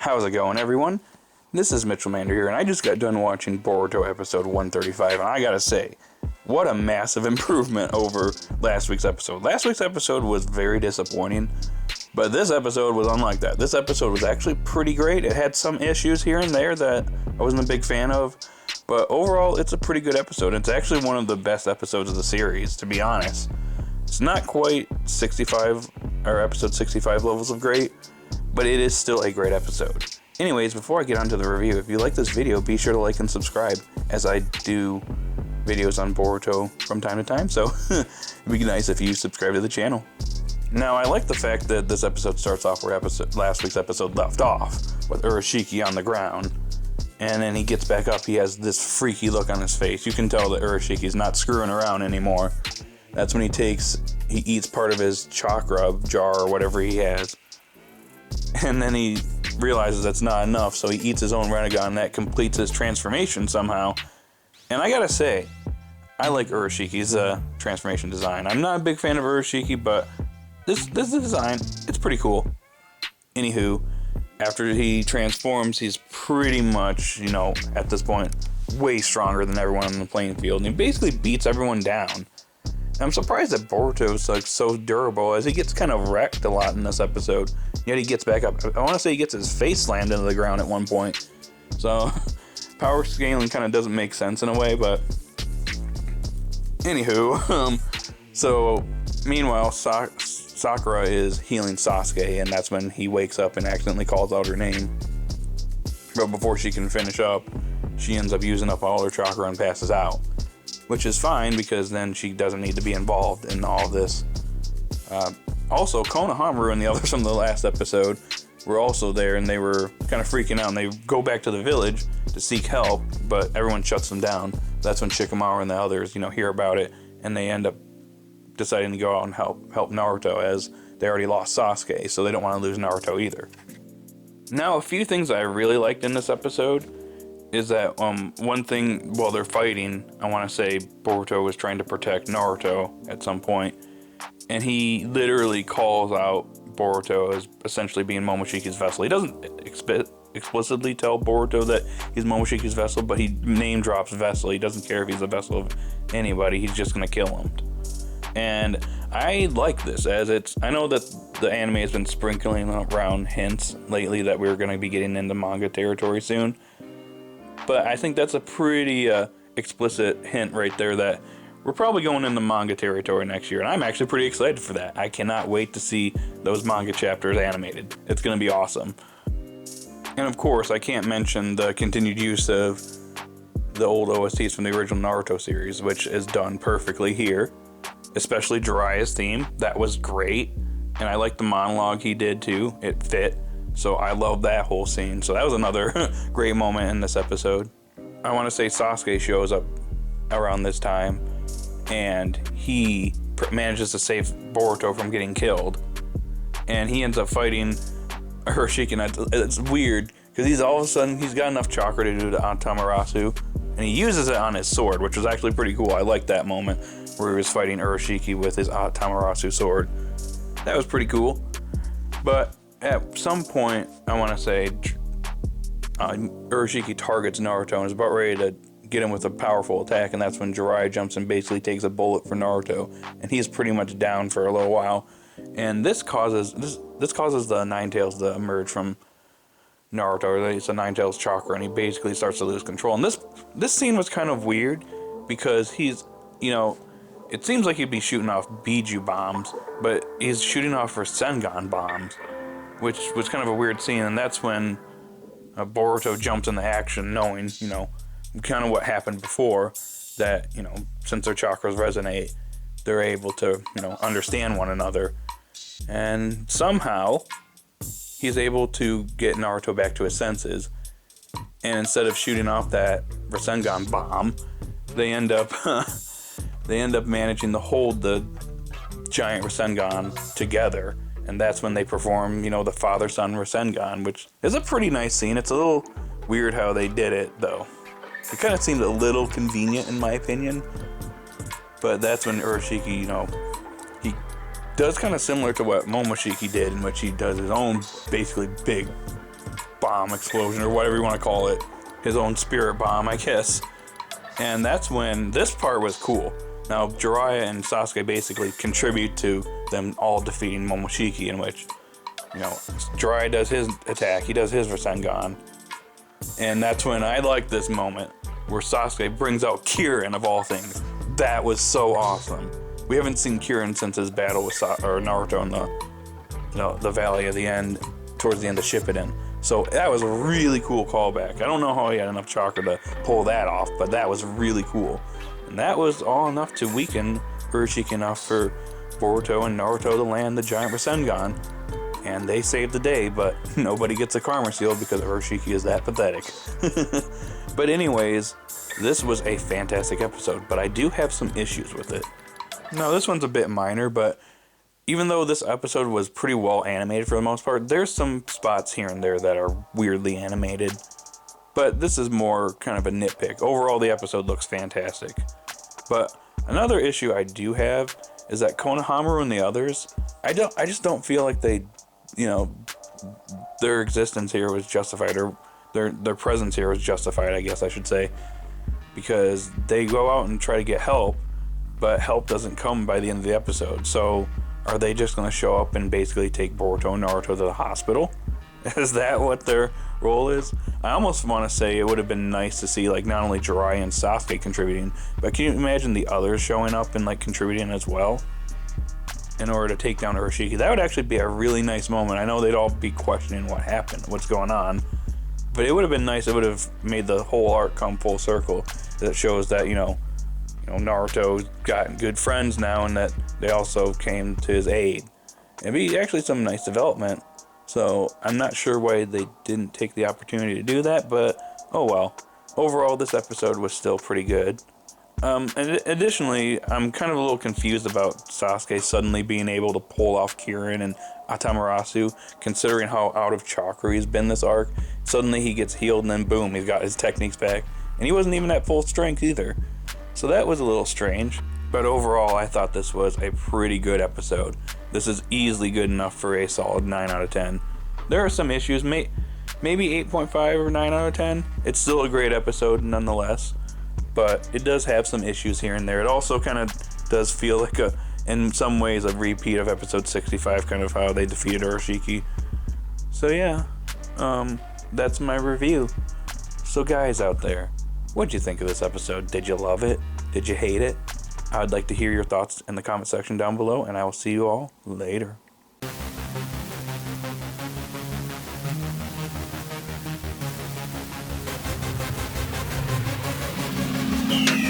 How's it going, everyone? This is Mitchell Mander here, and I just got done watching Boruto episode 135, and I gotta say, what a massive improvement over last week's episode. Last week's episode was very disappointing, but this episode was unlike that. This episode was actually pretty great. It had some issues here and there that I wasn't a big fan of, but overall, it's a pretty good episode. It's actually one of the best episodes of the series, to be honest. It's not quite 65, or episode 65 levels of great, but it is still a great episode. Anyways, before I get on to the review, if you like this video, be sure to like and subscribe, as I do videos on Boruto from time to time, so it'd be nice if you subscribe to the channel. Now, I like the fact that this episode starts off where last week's episode left off, with Urashiki on the ground, and then he gets back up, he has this freaky look on his face. You can tell that Urashiki's not screwing around anymore. That's when he eats part of his chakra jar or whatever he has, and then he realizes that's not enough, so he eats his own Renegon, and that completes his transformation somehow. And I gotta say, I like Urashiki's transformation design. I'm not a big fan of Urashiki, but this design, it's pretty cool. Anywho, after he transforms, he's pretty much, at this point, way stronger than everyone on the playing field, and he basically beats everyone down. I'm surprised that Boruto's so durable, as he gets kind of wrecked a lot in this episode, yet he gets back up. I want to say he gets his face slammed into the ground at one point, so power scaling kind of doesn't make sense in a way, but anywho, so meanwhile, Sakura is healing Sasuke, and that's when he wakes up and accidentally calls out her name, but before she can finish up, she ends up using up all her chakra and passes out. Which is fine, because then she doesn't need to be involved in all this. Also, Konohamaru and the others from the last episode were also there, and they were kind of freaking out, and they go back to the village to seek help, but everyone shuts them down. That's when Shikamaru and the others, hear about it, and they end up deciding to go out and help Naruto, as they already lost Sasuke, so they don't want to lose Naruto either. Now, a few things I really liked in this episode is that one thing while they're fighting, I want to say Boruto was trying to protect Naruto at some point, and he literally calls out Boruto as essentially being Momoshiki's vessel. He doesn't explicitly tell Boruto that he's Momoshiki's vessel, but he name drops vessel. He doesn't care if he's a vessel of anybody, he's just going to kill him. And I like this, as I know that the anime has been sprinkling around hints lately that we're going to be getting into manga territory soon. But I think that's a pretty explicit hint right there that we're probably going into manga territory next year. And I'm actually pretty excited for that. I cannot wait to see those manga chapters animated. It's going to be awesome. And of course, I can't mention the continued use of the old OSTs from the original Naruto series, which is done perfectly here. Especially Jiraiya's theme. That was great. And I like the monologue he did too. It fit. So I love that whole scene. So that was another great moment in this episode. I want to say Sasuke shows up around this time, and he manages to save Boruto from getting killed. And he ends up fighting Urashiki, and it's weird, because he's got enough chakra to do the Atamarasu, and he uses it on his sword, which was actually pretty cool. I liked that moment where he was fighting Urashiki with his Atamarasu sword. That was pretty cool. But at some point, I want to say, Urashiki targets Naruto and is about ready to get him with a powerful attack, and that's when Jiraiya jumps and basically takes a bullet for Naruto, and he's pretty much down for a little while. And this causes the Nine Tails to emerge from Naruto, or it's a Nine Tails chakra, and he basically starts to lose control. And this scene was kind of weird, because he's, it seems like he'd be shooting off Biju bombs, but he's shooting off Rasengan bombs, which was kind of a weird scene. And that's when Boruto jumps into action, knowing, kind of what happened before, that, since their chakras resonate, they're able to, understand one another. And somehow, he's able to get Naruto back to his senses. And instead of shooting off that Rasengan bomb, they end up managing to hold the giant Rasengan together. And that's when they perform, the father-son Rasengan, which is a pretty nice scene. It's a little weird how they did it, though. It kind of seemed a little convenient, in my opinion. But that's when Urashiki, he does kind of similar to what Momoshiki did, in which he does his own basically big bomb explosion, or whatever you want to call it. His own spirit bomb, I guess. And that's when this part was cool. Now, Jiraiya and Sasuke basically contribute to them all defeating Momoshiki, in which, Jiraiya does his attack, he does his Rasengan. And that's when I like this moment, where Sasuke brings out Kirin, of all things. That was so awesome. We haven't seen Kirin since his battle with Naruto in the Valley of the End, towards the end of Shippuden. So that was a really cool callback. I don't know how he had enough chakra to pull that off, but that was really cool. And that was all enough to weaken Urashiki enough for Boruto and Naruto to land the giant Rasengan. And they saved the day, but nobody gets a karma seal because Urashiki is that pathetic. But anyways, this was a fantastic episode, but I do have some issues with it. Now, this one's a bit minor, but even though this episode was pretty well animated for the most part, there's some spots here and there that are weirdly animated. But this is more kind of a nitpick. Overall, the episode looks fantastic. But another issue I do have is that Konohamaru and the others, I just don't feel like they, their existence here was justified, or their presence here was justified, I guess I should say. Because they go out and try to get help, but help doesn't come by the end of the episode. So are they just going to show up and basically take Boruto and Naruto to the hospital? Is that what their role is? I almost want to say it would have been nice to see, not only Jiraiya and Sasuke contributing, but can you imagine the others showing up and contributing as well in order to take down Urashiki? That would actually be a really nice moment. I know they'd all be questioning what happened, what's going on, but it would have been nice. It would have made the whole arc come full circle. That shows that Naruto's got good friends now, and that they also came to his aid. It'd be actually some nice development. So I'm not sure why they didn't take the opportunity to do that, but oh well. Overall, this episode was still pretty good. And additionally, I'm kind of a little confused about Sasuke suddenly being able to pull off Kirin and Atamarasu, considering how out of chakra he's been this arc. Suddenly he gets healed, and then boom, he's got his techniques back. And he wasn't even at full strength either. So that was a little strange. But overall, I thought this was a pretty good episode. This is easily good enough for a solid 9 out of 10. There are some issues, maybe 8.5 or 9 out of 10. It's still a great episode nonetheless. But it does have some issues here and there. It also kind of does feel like in some ways, a repeat of episode 65, kind of how they defeated Urashiki. So yeah, that's my review. So guys out there, what'd you think of this episode? Did you love it? Did you hate it? I would like to hear your thoughts in the comment section down below, and I will see you all later. Yeah.